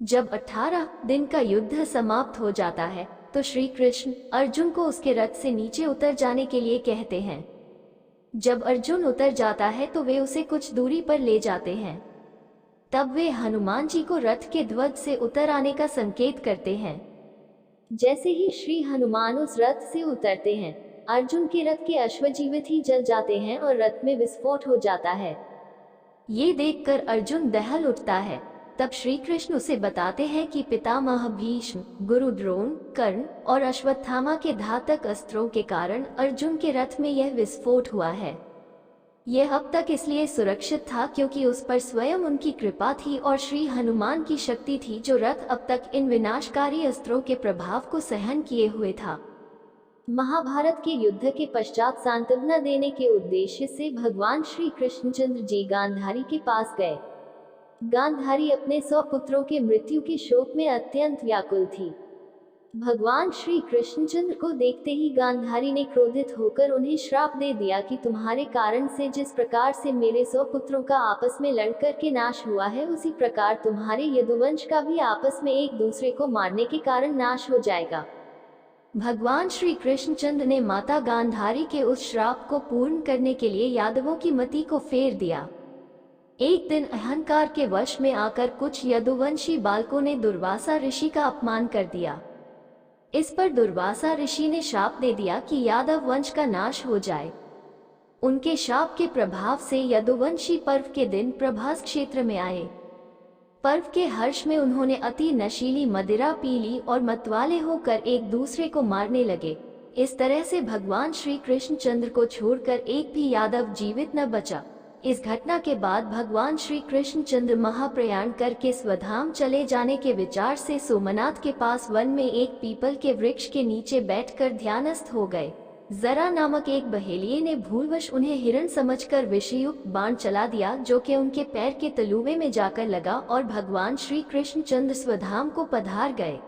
जब 18 दिन का युद्ध समाप्त हो जाता है तो श्री कृष्ण अर्जुन को उसके रथ से नीचे उतर जाने के लिए कहते हैं। जब अर्जुन उतर जाता है तो वे उसे कुछ दूरी पर ले जाते हैं। तब वे हनुमान जी को रथ के ध्वज से उतर आने का संकेत करते हैं। जैसे ही श्री हनुमान उस रथ से उतरते हैं, अर्जुन के रथ के अश्व जीवित ही जल जाते हैं और रथ में विस्फोट हो जाता है। ये देखकर अर्जुन दहल उठता है। तब श्री कृष्ण उसे बताते हैं कि पितामह भीष्म, गुरु द्रोण, कर्ण और अश्वत्थामा के घातक अस्त्रों के कारण अर्जुन के रथ में यह विस्फोट हुआ है। यह अब तक इसलिए सुरक्षित था क्योंकि उस पर स्वयं उनकी कृपा थी और श्री हनुमान की शक्ति थी, जो रथ अब तक इन विनाशकारी अस्त्रों के प्रभाव को सहन किए हुए था। महाभारत के युद्ध के पश्चात सांत्वना देने के उद्देश्य से भगवान श्री कृष्णचंद्र जी गांधारी के पास गए। गांधारी अपने 100 पुत्रों के मृत्यु के शोक में अत्यंत व्याकुल थी। भगवान श्री कृष्णचंद्र को देखते ही गांधारी ने क्रोधित होकर उन्हें श्राप दे दिया कि तुम्हारे कारण से जिस प्रकार से मेरे 100 पुत्रों का आपस में लड़कर के नाश हुआ है, उसी प्रकार तुम्हारे यदुवंश का भी आपस में एक दूसरे को मारने के कारण नाश हो जाएगा। भगवान श्री कृष्णचंद्र ने माता गांधारी के उस श्राप को पूर्ण करने के लिए यादवों की मति को फेर दिया। एक दिन अहंकार के वश में आकर कुछ यदुवंशी बालकों ने दुर्वासा ऋषि का अपमान कर दिया। इस पर दुर्वासा ऋषि ने शाप दे दिया कि यादव वंश का नाश हो जाए। उनके शाप के प्रभाव से यदुवंशी पर्व के दिन प्रभास क्षेत्र में आए। पर्व के हर्ष में उन्होंने अति नशीली मदिरा पी ली और मतवाले होकर एक दूसरे को मारने लगे। इस तरह से भगवान श्री कृष्णचंद्र को छोड़कर एक भी यादव जीवित न बचा। इस घटना के बाद भगवान श्री कृष्णचंद्र महाप्रयाण करके स्वधाम चले जाने के विचार से सोमनाथ के पास वन में एक पीपल के वृक्ष के नीचे बैठकर ध्यानस्थ हो गए। जरा नामक एक बहेलिये ने भूलवश उन्हें हिरण समझकर विषयुक्त बाण चला दिया, जो कि उनके पैर के तलुवे में जाकर लगा और भगवान श्री कृष्णचंद्र स्वधाम को पधार गए।